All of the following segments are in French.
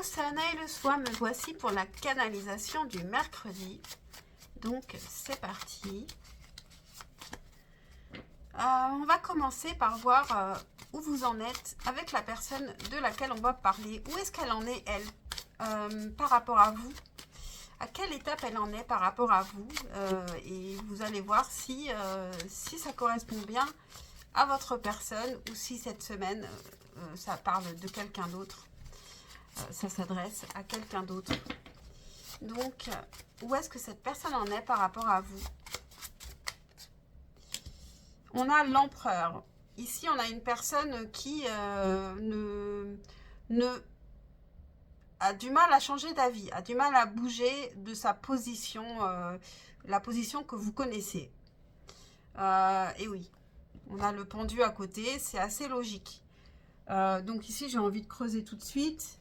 Sana et le Soi, me voici pour la canalisation du mercredi. Donc c'est parti. On va commencer par voir où vous en êtes avec la personne de laquelle on va parler. Où est-ce qu'elle en est, elle, par rapport à vous? À quelle étape elle en est par rapport à vous? Et vous allez voir si ça correspond bien à votre personne ou si cette semaine, ça parle de quelqu'un d'autre. Ça s'adresse à quelqu'un d'autre. Donc, où est-ce que cette personne en est par rapport à vous? On a l'empereur. Ici, on a une personne qui a du mal à changer d'avis, a du mal à bouger de sa position, la position que vous connaissez. Et oui, on a le pendu à côté, c'est assez logique. Donc ici, j'ai envie de creuser tout de suite.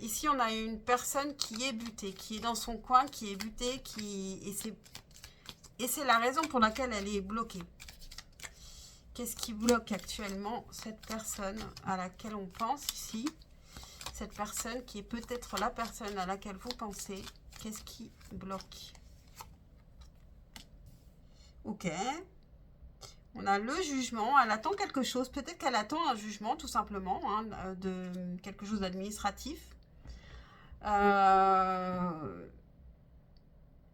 Ici, on a une personne qui est butée, qui est dans son coin, qui est butée, et c'est la raison pour laquelle elle est bloquée. Qu'est-ce qui bloque actuellement cette personne à laquelle on pense ici? Cette personne qui est peut-être la personne à laquelle vous pensez. Qu'est-ce qui bloque? Ok. On a le jugement. Elle attend quelque chose. Peut-être qu'elle attend un jugement, tout simplement, hein, de quelque chose d'administratif.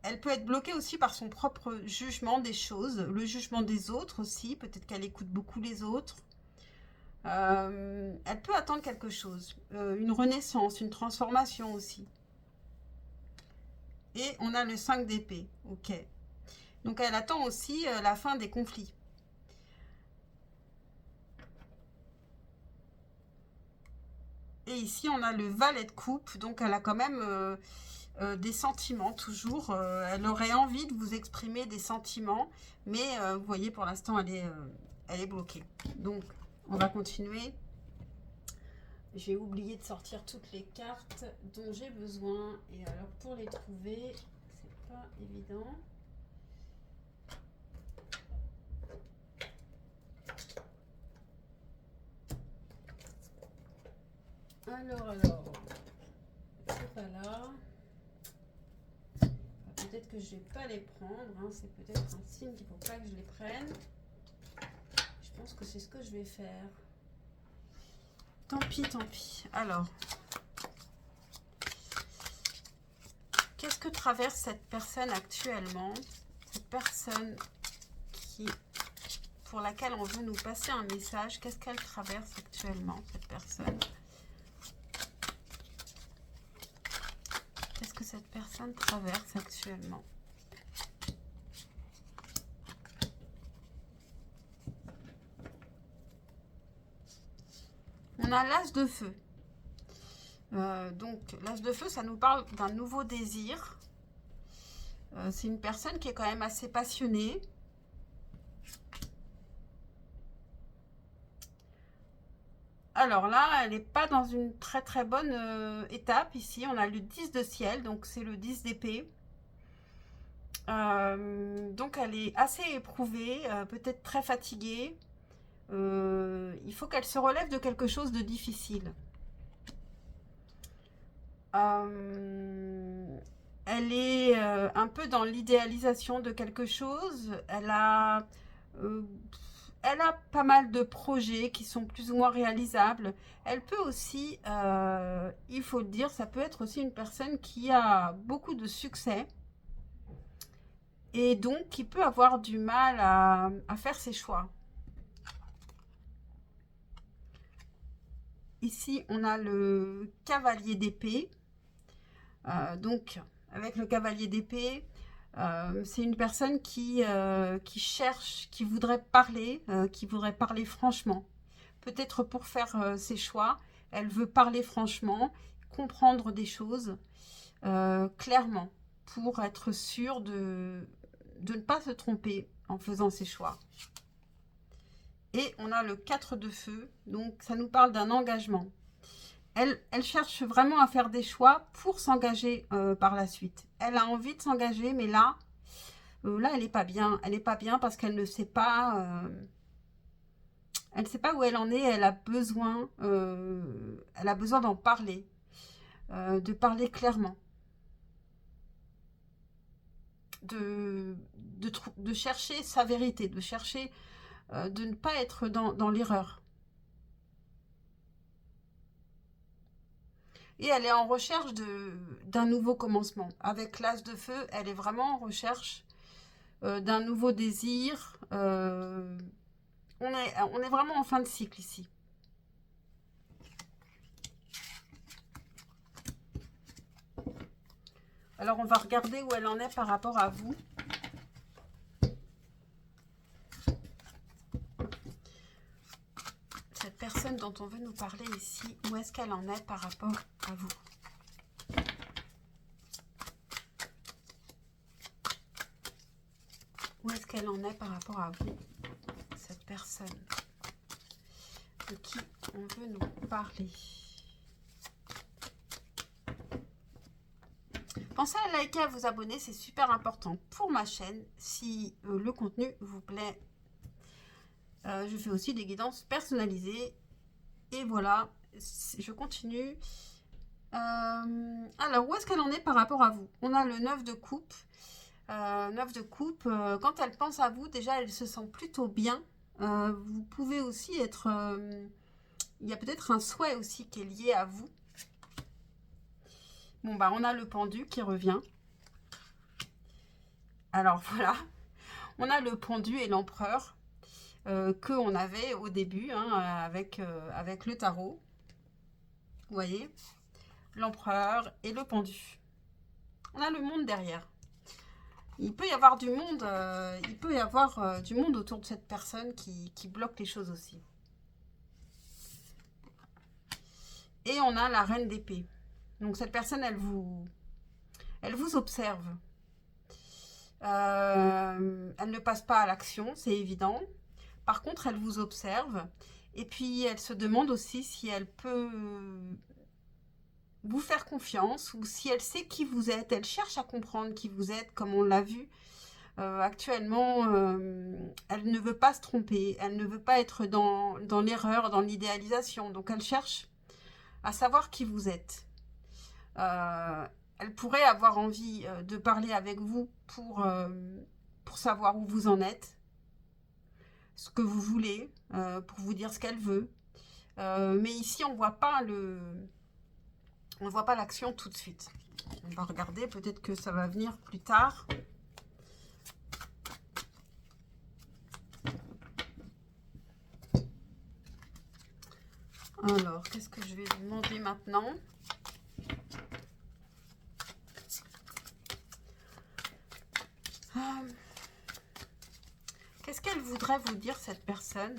Elle peut être bloquée aussi par son propre jugement des choses, le jugement des autres aussi. Peut-être qu'elle écoute beaucoup les autres. Elle peut attendre quelque chose, une renaissance, une transformation aussi. Et on a le 5 d'épée. Ok. Donc elle attend aussi la fin des conflits. Et ici, on a le valet de coupe. Donc, elle a quand même des sentiments, toujours. Elle aurait envie de vous exprimer des sentiments. Mais, vous voyez, pour l'instant, elle est bloquée. Donc, on va continuer. J'ai oublié de sortir toutes les cartes dont j'ai besoin. Et alors, pour les trouver, c'est pas évident. Alors, c'est pas là. Peut-être que je vais pas les prendre, hein. C'est peut-être un signe qu'il ne faut pas que je les prenne. Je pense que c'est ce que je vais faire. Tant pis, tant pis. Alors, qu'est-ce que traverse cette personne actuellement? Cette personne pour laquelle on veut nous passer un message, qu'est-ce qu'elle traverse actuellement, cette personne? Qu'est-ce que cette personne traverse actuellement? On a l'as de feu. Donc, l'as de feu, ça nous parle d'un nouveau désir. C'est une personne qui est quand même assez passionnée. Alors là, elle n'est pas dans une très très bonne étape. Ici, on a le 10 de ciel, donc c'est le 10 d'épée. Donc elle est assez éprouvée, peut-être très fatiguée. Il faut qu'elle se relève de quelque chose de difficile. Elle est un peu dans l'idéalisation de quelque chose. Elle a pas mal de projets qui sont plus ou moins réalisables. Elle peut aussi, il faut le dire, ça peut être aussi une personne qui a beaucoup de succès et donc qui peut avoir du mal à faire ses choix. Ici, on a le cavalier d'épée. Donc, avec le cavalier d'épée, c'est une personne qui cherche, qui voudrait parler franchement. Peut-être pour faire ses choix, elle veut parler franchement, comprendre des choses clairement, pour être sûre de ne pas se tromper en faisant ses choix. Et on a le 4 de feu, donc ça nous parle d'un engagement. Elle cherche vraiment à faire des choix pour s'engager par la suite. Elle a envie de s'engager, mais là, elle n'est pas bien. Elle n'est pas bien parce qu'elle ne sait pas... elle ne sait pas où elle en est. Elle a besoin d'en parler. de parler clairement, de chercher sa vérité, de chercher de ne pas être dans l'erreur. Et elle est en recherche d'un nouveau commencement. Avec l'As de feu, elle est vraiment en recherche d'un nouveau désir. On est vraiment en fin de cycle ici. Alors, on va regarder où elle en est par rapport à vous. Cette personne dont on veut nous parler ici, où est-ce qu'elle en est par rapport à vous? Où est-ce qu'elle en est par rapport à vous, cette personne de qui on veut nous parler? Pensez à liker, à vous abonner, c'est super important pour ma chaîne. Si le contenu vous plaît, je fais aussi des guidances personnalisées. Et voilà, je continue. Alors, où est-ce qu'elle en est par rapport à vous? On a le 9 de coupe. 9 de coupe, quand elle pense à vous, déjà, elle se sent plutôt bien. Vous pouvez aussi être... il y a peut-être un souhait aussi qui est lié à vous. Bon, bah, on a le pendu qui revient. Alors, voilà. On a le pendu et l'empereur qu'on avait au début hein, avec le tarot. Vous voyez? L'empereur et le pendu. On a le monde derrière. Il peut y avoir du monde, du monde autour de cette personne qui bloque les choses aussi. Et on a la reine d'épée. Donc cette personne, elle vous observe. Elle ne passe pas à l'action, c'est évident. Par contre, elle vous observe. Et puis, elle se demande aussi si elle peut vous faire confiance ou si elle sait qui vous êtes. Elle cherche à comprendre qui vous êtes, comme on l'a vu. Actuellement, elle ne veut pas se tromper. Elle ne veut pas être dans l'erreur, dans l'idéalisation. Donc, elle cherche à savoir qui vous êtes. Elle pourrait avoir envie de parler avec vous pour savoir où vous en êtes, ce que vous voulez, pour vous dire ce qu'elle veut. Mais ici, on voit pas l'action tout de suite. On va regarder, peut-être que ça va venir plus tard. Alors, qu'est-ce que je vais vous demander maintenant? Qu'est-ce qu'elle voudrait vous dire, cette personne?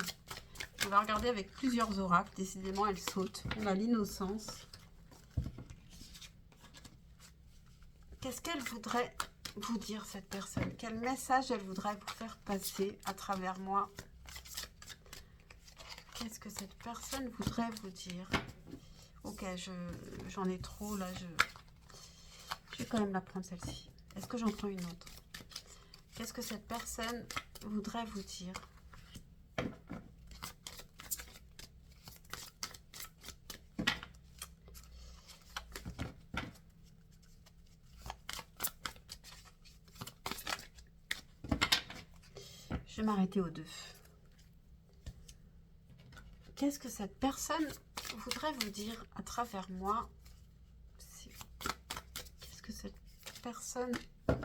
On va regarder avec plusieurs oracles. Décidément, elle saute. On a l'innocence. Qu'est-ce qu'elle voudrait vous dire, cette personne? Quel message elle voudrait vous faire passer à travers moi? Qu'est-ce que cette personne voudrait vous dire? Ok, j'en ai trop, là. Je vais quand même la prendre, celle-ci. Est-ce que j'en prends une autre? Qu'est-ce que cette personne voudrait vous dire? Je vais m'arrêter aux deux. Qu'est-ce que cette personne voudrait vous dire à travers moi? Qu'est-ce que cette personne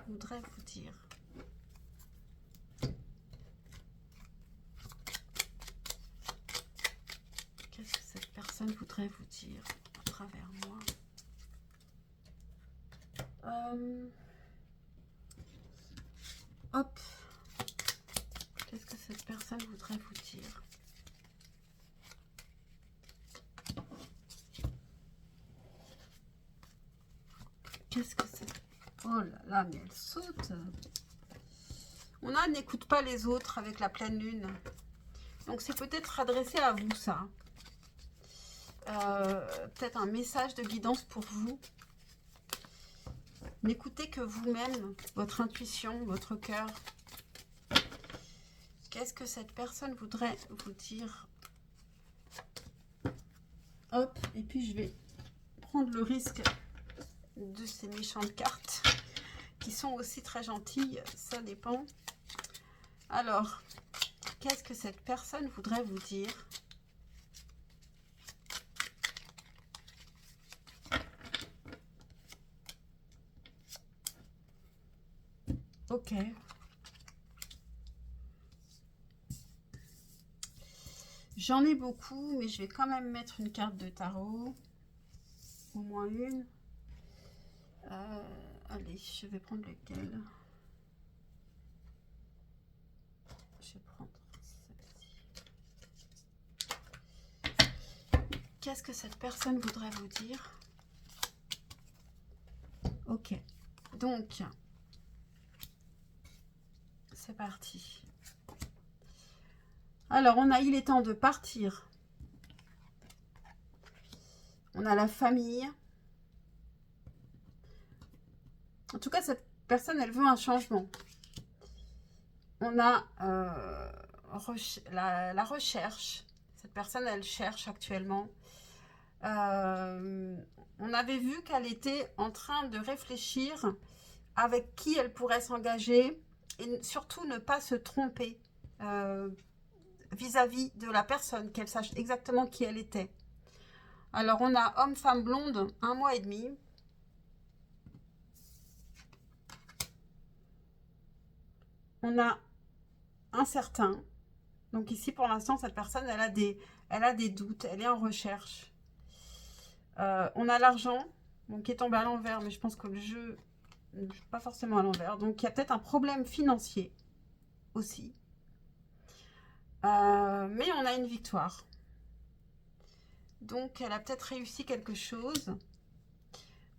voudrait vous dire? Qu'est-ce que cette personne voudrait vous dire à travers moi? Hop. Qu'est-ce que cette personne voudrait vous dire? Qu'est-ce que c'est? Oh là là, mais elle saute. On a n'écoute pas les autres avec la pleine lune. Donc c'est peut-être adressé à vous, ça. Peut-être un message de guidance pour vous. N'écoutez que vous-même, votre intuition, votre cœur. Qu'est-ce que cette personne voudrait vous dire? Hop, et puis je vais prendre le risque de ces méchantes cartes qui sont aussi très gentilles, ça dépend. Alors, qu'est-ce que cette personne voudrait vous dire? Ok. J'en ai beaucoup, mais je vais quand même mettre une carte de tarot. Au moins une. Allez, je vais prendre lequel? Je vais prendre celle-ci. Qu'est-ce que cette personne voudrait vous dire? Ok. Donc, c'est parti. Alors, on a il est temps de partir. On a la famille. En tout cas, cette personne, elle veut un changement. On a la recherche. Cette personne, elle cherche actuellement. On avait vu qu'elle était en train de réfléchir avec qui elle pourrait s'engager et surtout ne pas se tromper vis-à-vis de la personne, qu'elle sache exactement qui elle était. Alors, on a homme, femme, blonde, 1 mois et demi. On a incertain. Donc ici, pour l'instant, cette personne, elle a des doutes, elle est en recherche. On a l'argent, qui est tombé à l'envers, mais je pense que le jeu, pas forcément à l'envers. Donc, il y a peut-être un problème financier aussi. Mais on a une victoire. Donc, elle a peut-être réussi quelque chose.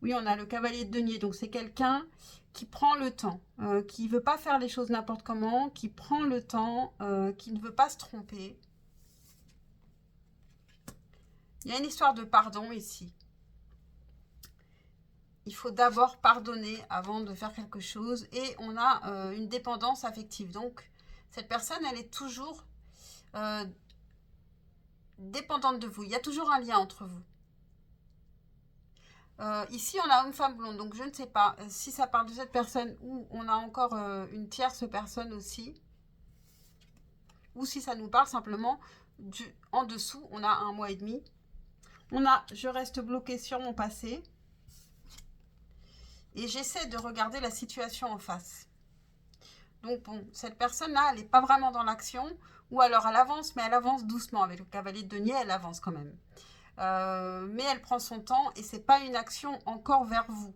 Oui, on a le cavalier de denier. Donc, c'est quelqu'un qui prend le temps, qui ne veut pas faire les choses n'importe comment, qui prend le temps, qui ne veut pas se tromper. Il y a une histoire de pardon ici. Il faut d'abord pardonner avant de faire quelque chose. Et on a une dépendance affective. Donc, cette personne, elle est toujours dépendante de vous. Il y a toujours un lien entre vous. Ici, on a homme-femme blonde. Donc, je ne sais pas si ça parle de cette personne ou on a encore une tierce personne aussi. Ou si ça nous parle simplement en dessous, on a 1 mois et demi. On a je reste bloqué sur mon passé. Et j'essaie de regarder la situation en face. Donc bon, cette personne-là, elle n'est pas vraiment dans l'action. Ou alors elle avance, mais elle avance doucement. Avec le cavalier de denier, elle avance quand même. Mais elle prend son temps et c'est pas une action encore vers vous.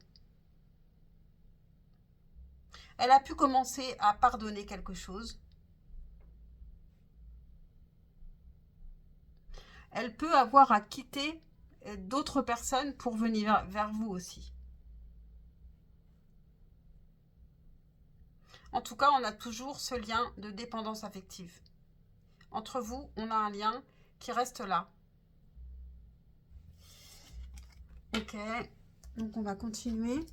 Elle a pu commencer à pardonner quelque chose. Elle peut avoir à quitter d'autres personnes pour venir vers vous aussi. En tout cas, on a toujours ce lien de dépendance affective. Entre vous, on a un lien qui reste là. Ok, donc on va continuer.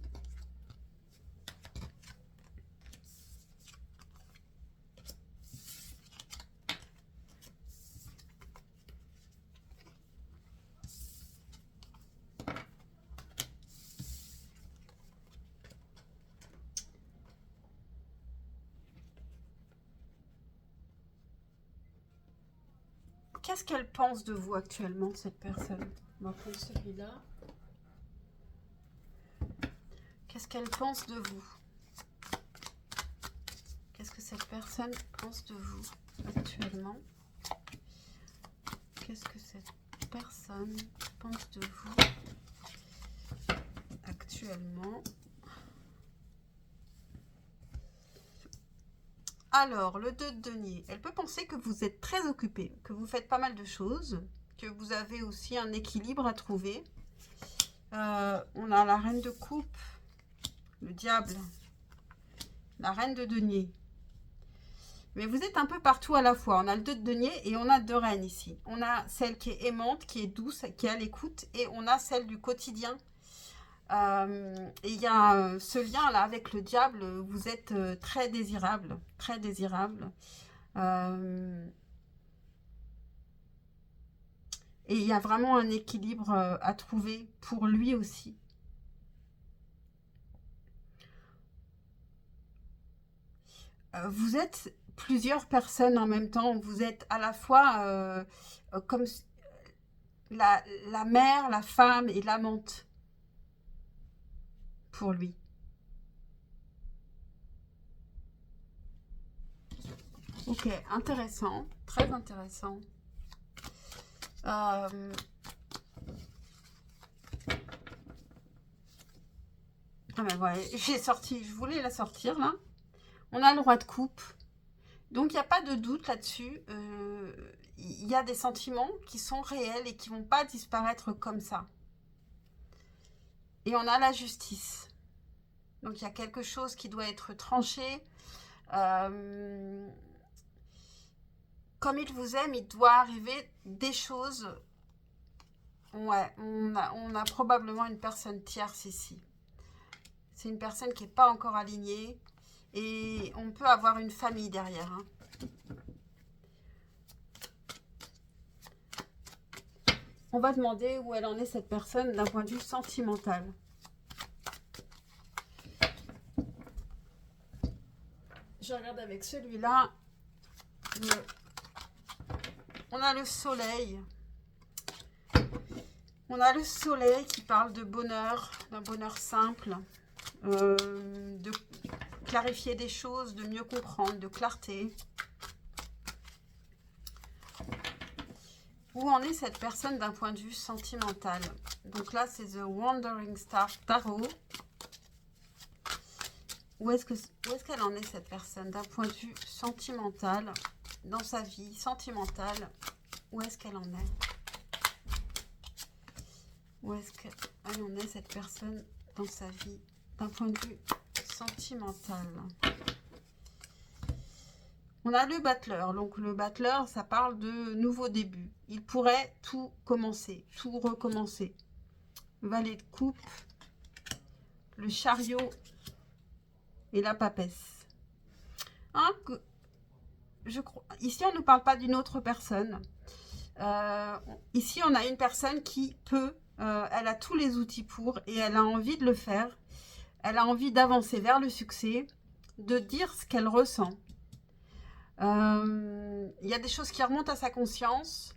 Qu'est-ce qu'elle pense de vous actuellement, cette personne? On va prendre celui-là. Qu'est-ce qu'elle pense de vous? Qu'est-ce que cette personne pense de vous actuellement? Qu'est-ce que cette personne pense de vous actuellement? Alors, le 2 de denier, elle peut penser que vous êtes très occupé, que vous faites pas mal de choses, que vous avez aussi un équilibre à trouver. On a la reine de coupe, le diable, la reine de denier. Mais vous êtes un peu partout à la fois. On a le 2 de denier et on a 2 reines ici. On a celle qui est aimante, qui est douce, qui est à l'écoute, et on a celle du quotidien. Et il y a ce lien là avec le diable. Vous êtes très désirable, très désirable. Et il y a vraiment un équilibre à trouver pour lui aussi. Vous êtes plusieurs personnes en même temps. Vous êtes à la fois comme la mère, la femme et l'amante pour lui. Ok, intéressant, très intéressant. Euh, Ah ben voilà, j'ai sorti, je voulais la sortir là. On a le roi de coupe. Donc il n'y a pas de doute là-dessus. Il y a des sentiments qui sont réels et qui ne vont pas disparaître comme ça. Et on a la justice. Donc il y a quelque chose qui doit être tranché. Euh, Comme il vous aime, il doit arriver des choses. Ouais, on a probablement une personne tierce ici. C'est une personne qui n'est pas encore alignée. Et on peut avoir une famille derrière. Hein. On va demander où elle en est cette personne d'un point de vue sentimental. Je regarde avec celui-là. On a le soleil. On a le soleil qui parle de bonheur, d'un bonheur simple, de clarifier des choses, de mieux comprendre, de clarté. Où en est cette personne d'un point de vue sentimental? Donc là, c'est The Wandering Star Tarot. Où est-ce qu'elle en est cette personne d'un point de vue sentimental, dans sa vie sentimentale? Où est-ce qu'elle en est? Où est-ce qu'elle en est cette personne dans sa vie d'un point de vue sentimental? On a le battleur. Donc le battleur, ça parle de nouveau début. Il pourrait tout commencer, tout recommencer. Valet de coupe, le chariot et la papesse. Hein, je crois, ici, on ne nous parle pas d'une autre personne. Ici, on a une personne qui peut, elle a tous les outils pour et elle a envie de le faire. Elle a envie d'avancer vers le succès, de dire ce qu'elle ressent. Il y a des choses qui remontent à sa conscience.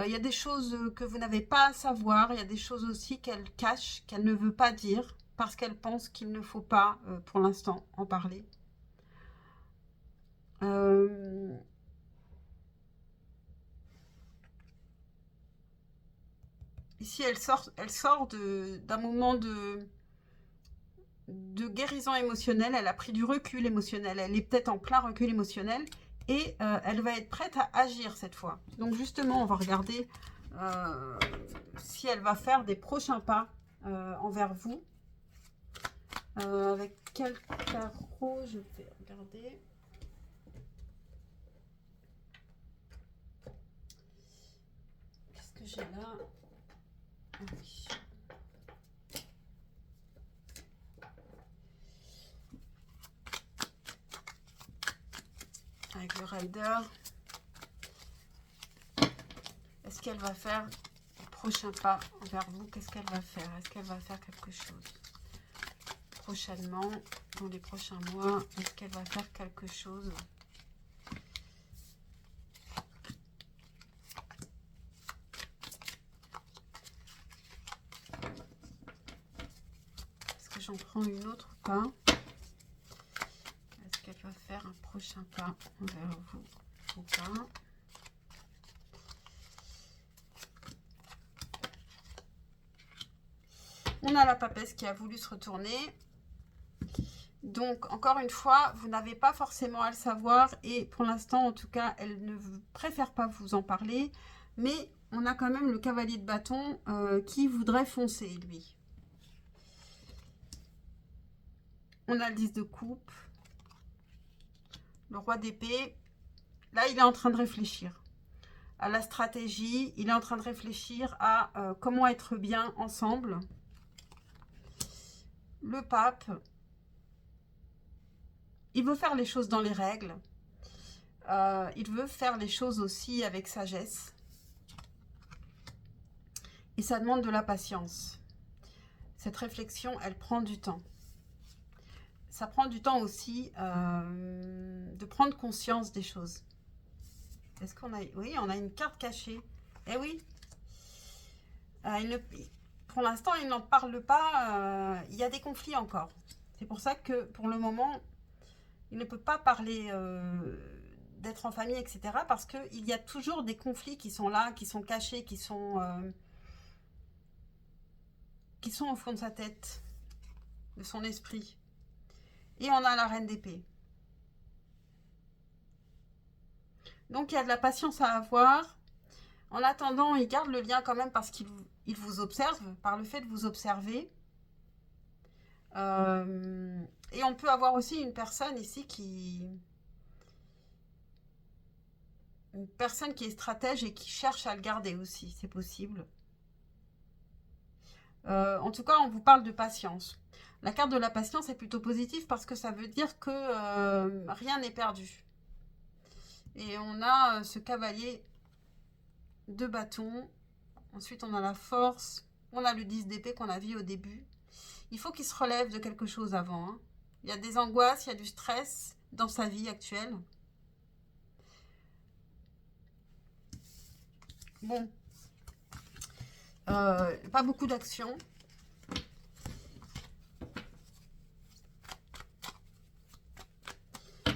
Il y a des choses que vous n'avez pas à savoir. Il y a des choses aussi qu'elle cache, qu'elle ne veut pas dire parce qu'elle pense qu'il ne faut pas, pour l'instant, en parler. Ici, elle sort d'un moment de guérison émotionnelle. Elle a pris du recul émotionnel. Elle est peut-être en plein recul émotionnel. Et elle va être prête à agir cette fois. Donc justement, on va regarder si elle va faire des prochains pas envers vous. Avec quel tarot je vais regarder. Qu'est-ce que j'ai là? Ah oui. Avec le rider. Est-ce qu'elle va faire le prochain pas envers vous? Qu'est-ce qu'elle va faire? Est-ce qu'elle va faire quelque chose prochainement, dans les prochains mois? Est-ce qu'elle va faire quelque chose? Est-ce que j'en prends une autre ou pas? Est-ce qu'elle va faire un prochain pas envers vous ou pas? On a la papesse qui a voulu se retourner. Donc, encore une fois, vous n'avez pas forcément à le savoir. Et pour l'instant, en tout cas, elle ne préfère pas vous en parler. Mais on a quand même le cavalier de bâton qui voudrait foncer, lui. On a le 10 de coupe. Le roi d'épée. Là, il est en train de réfléchir à la stratégie. Il est en train de réfléchir à comment être bien ensemble. Le pape. Il veut faire les choses dans les règles. Il veut faire les choses aussi avec sagesse. Et ça demande de la patience. Cette réflexion, elle prend du temps. Ça prend du temps aussi de prendre conscience des choses. Est-ce qu'on a... Oui, on a une carte cachée. Eh oui. Pour l'instant, il n'en parle pas. Il y a des conflits encore. C'est pour ça que, pour le moment, il ne peut pas parler d'être en famille, etc. Parce qu'il y a toujours des conflits qui sont là, qui sont cachés, qui sont au fond de sa tête, de son esprit. Et on a la reine d'épée. Donc, il y a de la patience à avoir. En attendant, il garde le lien quand même parce qu'il vous observe, par le fait de vous observer. Et on peut avoir aussi une personne ici une personne qui est stratège et qui cherche à le garder aussi, c'est possible. En tout cas, on vous parle de patience. La carte de la patience est plutôt positive parce que ça veut dire que rien n'est perdu. Et on a ce cavalier de bâton. Ensuite, on a la force. On a le 10 d'épée qu'on a vu au début. Il faut qu'il se relève de quelque chose avant. Hein. Il y a des angoisses, il y a du stress dans sa vie actuelle. Bon. Pas beaucoup d'action.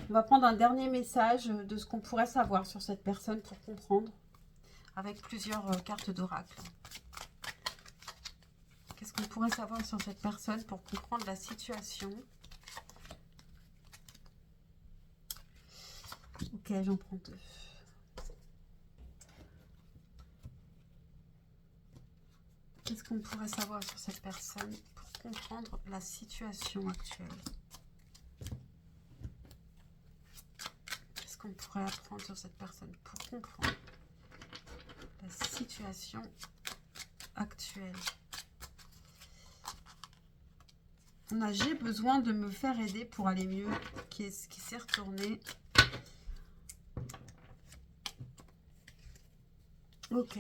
On va prendre un dernier message de ce qu'on pourrait savoir sur cette personne pour comprendre, avec plusieurs cartes d'oracle. Qu'est-ce qu'on pourrait savoir sur cette personne pour comprendre la situation? Ok, j'en prends deux. Qu'est-ce qu'on pourrait savoir sur cette personne pour comprendre la situation actuelle? Qu'est-ce qu'on pourrait apprendre sur cette personne pour comprendre la situation actuelle? On a j'ai besoin de me faire aider pour aller mieux, qui s'est retourné. Ok.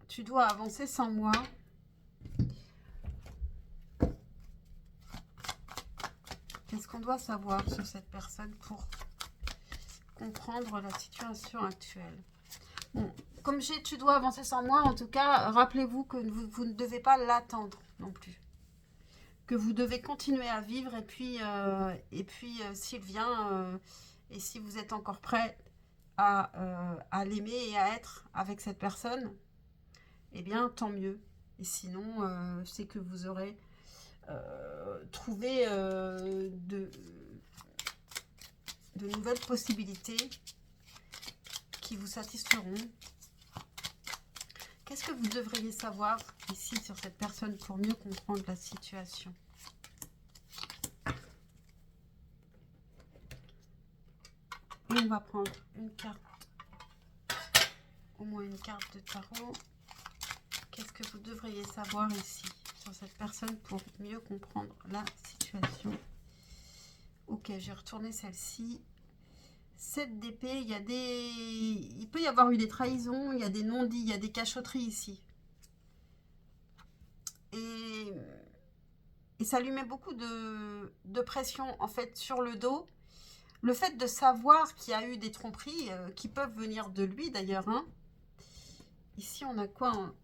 Tu dois avancer sans moi. Qu'est-ce qu'on doit savoir sur cette personne pour comprendre la situation actuelle? Bon, comme tu dois avancer sans moi, en tout cas, rappelez-vous que vous ne devez pas l'attendre non plus. Que vous devez continuer à vivre et puis s'il vient et si vous êtes encore prêt à l'aimer et à être avec cette personne, eh bien, tant mieux. Et sinon, c'est que vous aurez trouvé de nouvelles possibilités qui vous satisferont. Qu'est-ce que vous devriez savoir ici sur cette personne pour mieux comprendre la situation? Et on va prendre une carte, au moins une carte de tarot. Qu'est-ce que vous devriez savoir ici sur cette personne pour mieux comprendre la situation? Ok, j'ai retourné celle-ci. 7 d'épée, il peut y avoir eu des trahisons, il y a des non-dits, il y a des cachotteries ici. Et ça lui met beaucoup de pression en fait sur le dos. Le fait de savoir qu'il y a eu des tromperies qui peuvent venir de lui d'ailleurs. Hein. Ici on a quoi hein?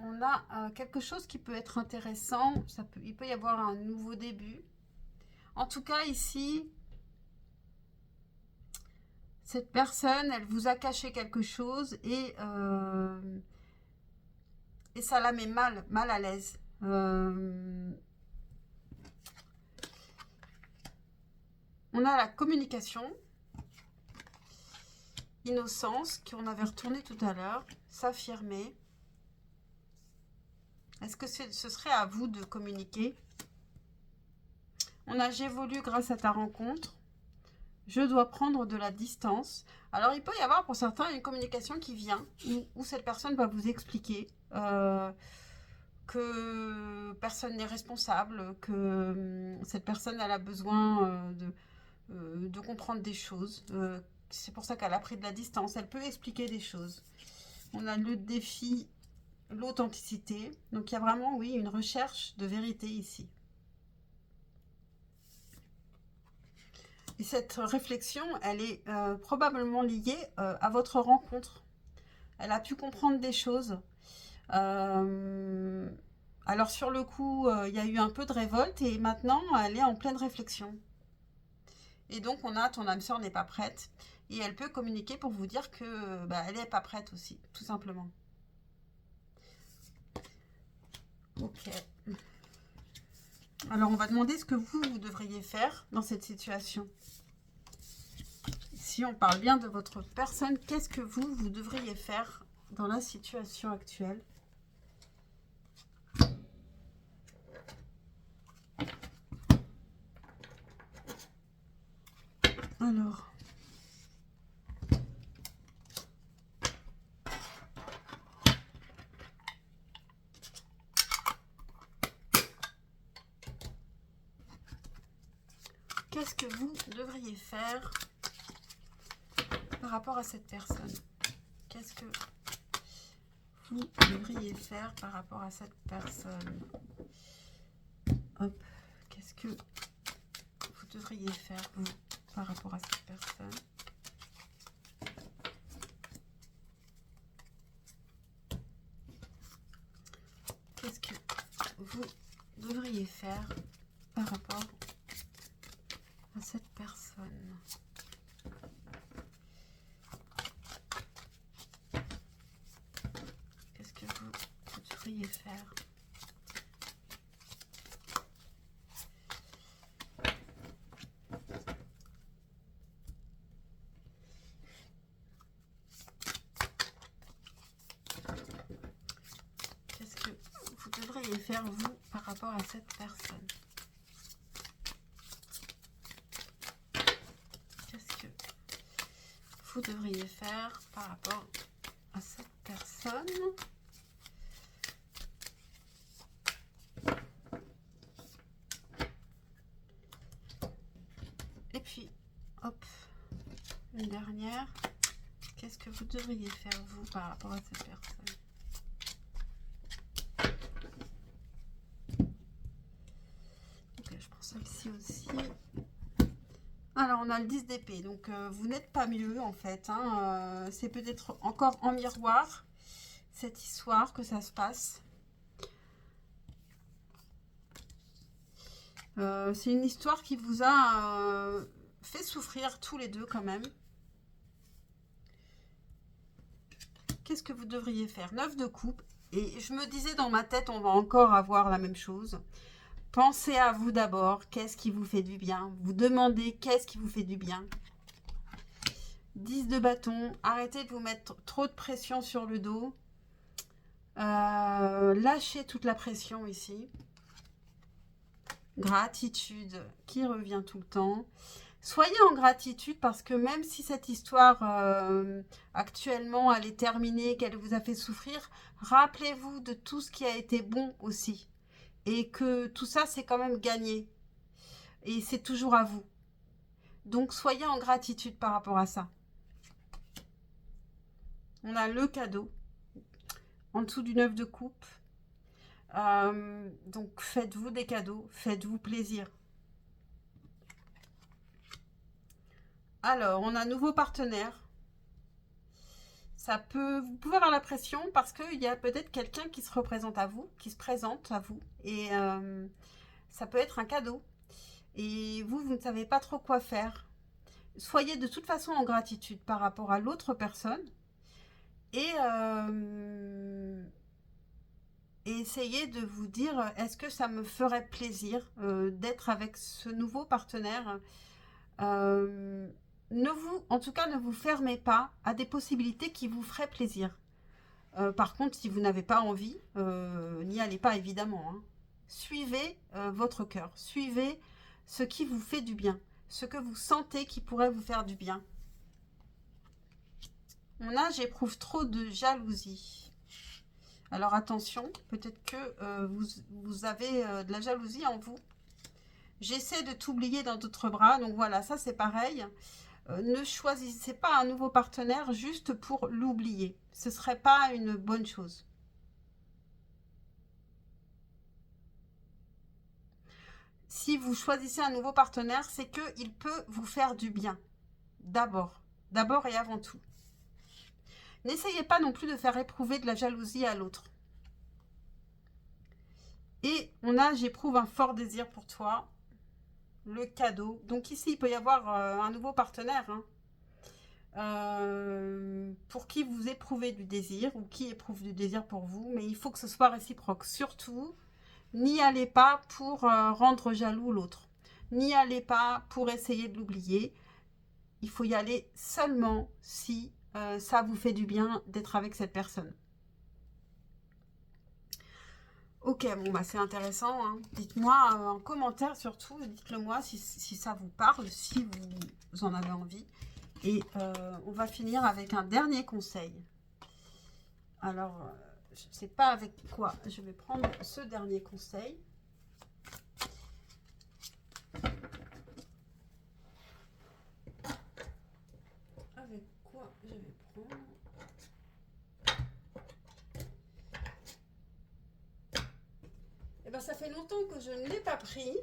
On a quelque chose qui peut être intéressant. Il peut y avoir un nouveau début. En tout cas, ici, cette personne, elle vous a caché quelque chose et ça la met mal à l'aise. On a la communication, innocence, qu'on avait retourné tout à l'heure, s'affirmer. Est-ce que ce serait à vous de communiquer? On a j'évolue grâce à ta rencontre. Je dois prendre de la distance. Alors, il peut y avoir pour certains une communication qui vient où cette personne va vous expliquer que personne n'est responsable, que cette personne elle a besoin de comprendre des choses, c'est pour ça qu'elle a pris de la distance. Elle peut expliquer des choses. On a le défi, l'authenticité. Donc il y a vraiment, oui, une recherche de vérité ici. Et cette réflexion, elle est probablement liée à votre rencontre. Elle a pu comprendre des choses. Alors sur le coup, il y a eu un peu de révolte et maintenant, elle est en pleine réflexion. Et donc, on a ton âme sœur n'est pas prête. Et elle peut communiquer pour vous dire que elle n'est pas prête aussi, tout simplement. Ok. Alors, on va demander ce que vous devriez faire dans cette situation. Si on parle bien de votre personne, qu'est-ce que vous devriez faire dans la situation actuelle? Alors, qu'est-ce que vous devriez faire par rapport à cette personne? Qu'est-ce que vous devriez faire par rapport à cette personne? Hop, qu'est-ce que vous devriez faire, vous, par rapport à cette personne? Qu'est-ce que vous devriez faire par rapport à cette personne? Qu'est-ce que vous devriez faire? Qu'est-ce que vous devriez faire, vous, par rapport à cette personne? Qu'est-ce que vous devriez faire par rapport à cette personne? Et puis, hop, une dernière. Qu'est-ce que vous devriez faire, vous, par rapport à cette personne? Ok, je prends celle-ci aussi. Alors, on a le 10 d'épée. Donc, vous n'êtes pas mieux, en fait. Hein. C'est peut-être encore en miroir, cette histoire, que ça se passe. C'est une histoire qui vous a fait souffrir tous les deux, quand même. Qu'est-ce que vous devriez faire? 9 de coupe. Et je me disais dans ma tête, on va encore avoir la même chose. Pensez à vous d'abord. Qu'est-ce qui vous fait du bien? Vous demandez qu'est-ce qui vous fait du bien. 10 de bâton. Arrêtez de vous mettre trop de pression sur le dos. Lâchez toute la pression ici. Gratitude qui revient tout le temps. Soyez en gratitude parce que même si cette histoire actuellement elle est terminée, qu'elle vous a fait souffrir, rappelez-vous de tout ce qui a été bon aussi. Et que tout ça c'est quand même gagné. Et c'est toujours à vous. Donc soyez en gratitude par rapport à ça. On a le cadeau en dessous du 9 de coupe. Donc faites-vous des cadeaux, faites-vous plaisir. Alors, on a un nouveau partenaire. Vous pouvez avoir la pression parce qu'il y a peut-être quelqu'un qui se représente à vous, qui se présente à vous. Et ça peut être un cadeau. Et vous ne savez pas trop quoi faire. Soyez de toute façon en gratitude par rapport à l'autre personne. Et essayez de vous dire, est-ce que ça me ferait plaisir d'être avec ce nouveau partenaire? En tout cas, ne vous fermez pas à des possibilités qui vous feraient plaisir. Par contre, si vous n'avez pas envie, n'y allez pas évidemment. Hein. Suivez votre cœur, suivez ce qui vous fait du bien, ce que vous sentez qui pourrait vous faire du bien. J'éprouve trop de jalousie. Alors attention, peut-être que vous avez de la jalousie en vous. J'essaie de t'oublier dans d'autres bras, donc voilà, ça c'est pareil. Ne choisissez pas un nouveau partenaire juste pour l'oublier. Ce ne serait pas une bonne chose. Si vous choisissez un nouveau partenaire, c'est qu'il peut vous faire du bien. D'abord et avant tout. N'essayez pas non plus de faire éprouver de la jalousie à l'autre. Et on a, j'éprouve un fort désir pour toi. Le cadeau. Donc ici, il peut y avoir un nouveau partenaire. Pour qui vous éprouvez du désir ou qui éprouve du désir pour vous. Mais il faut que ce soit réciproque. Surtout, n'y allez pas pour rendre jaloux l'autre. N'y allez pas pour essayer de l'oublier. Il faut y aller seulement si ça vous fait du bien d'être avec cette personne. Ok, bon bah c'est intéressant. Hein. Dites-moi en commentaire surtout, dites-le moi si ça vous parle, si vous en avez envie. Et on va finir avec un dernier conseil. Alors, je ne sais pas avec quoi je vais prendre ce dernier conseil. Avec quoi je vais prendre? Eh bien, ça fait longtemps que je ne l'ai pas pris.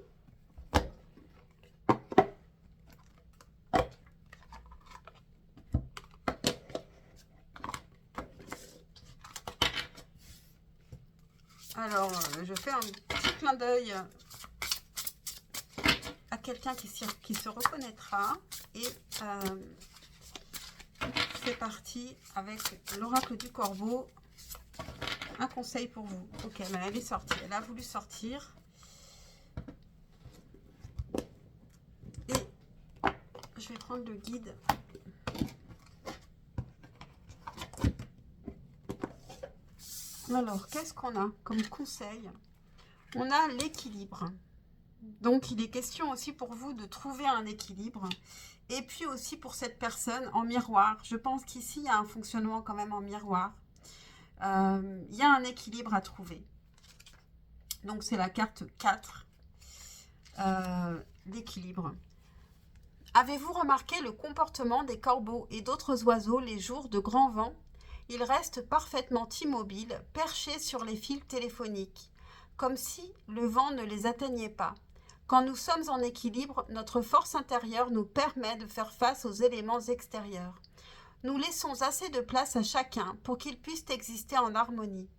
Alors, je fais un petit clin d'œil à quelqu'un qui se reconnaîtra. Et c'est parti avec l'oracle du corbeau. Un conseil pour vous. Ok, mais elle est sortie. Elle a voulu sortir. Et je vais prendre le guide. Alors, qu'est-ce qu'on a comme conseil? On a l'équilibre. Donc, il est question aussi pour vous de trouver un équilibre. Et puis aussi pour cette personne en miroir. Je pense qu'ici, il y a un fonctionnement quand même en miroir. Il y a un équilibre à trouver. Donc, c'est la carte 4. L'équilibre. Avez-vous remarqué le comportement des corbeaux et d'autres oiseaux les jours de grand vent? Ils restent parfaitement immobiles, perchés sur les fils téléphoniques, comme si le vent ne les atteignait pas. Quand nous sommes en équilibre, notre force intérieure nous permet de faire face aux éléments extérieurs. Nous laissons assez de place à chacun pour qu'il puisse exister en harmonie.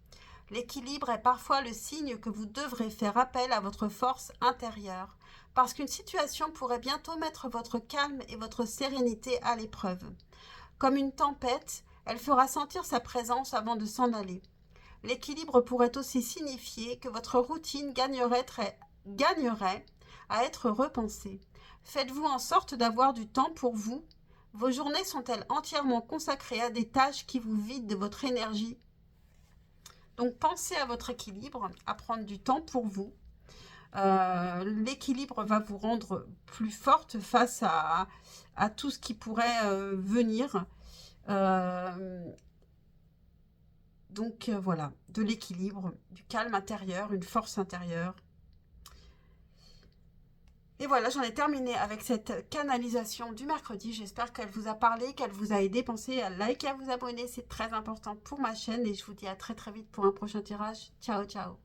L'équilibre est parfois le signe que vous devrez faire appel à votre force intérieure, parce qu'une situation pourrait bientôt mettre votre calme et votre sérénité à l'épreuve. Comme une tempête, elle fera sentir sa présence avant de s'en aller. L'équilibre pourrait aussi signifier que votre routine gagnerait à être repensée. Faites-vous en sorte d'avoir du temps pour vous? Vos journées sont-elles entièrement consacrées à des tâches qui vous vident de votre énergie? Donc pensez à votre équilibre, à prendre du temps pour vous. L'équilibre va vous rendre plus forte face à tout ce qui pourrait venir. Donc voilà, de l'équilibre, du calme intérieur, une force intérieure. Et voilà, j'en ai terminé avec cette canalisation du mercredi. J'espère qu'elle vous a parlé, qu'elle vous a aidé. Pensez à liker, à vous abonner, c'est très important pour ma chaîne. Et je vous dis à très très vite pour un prochain tirage. Ciao, ciao.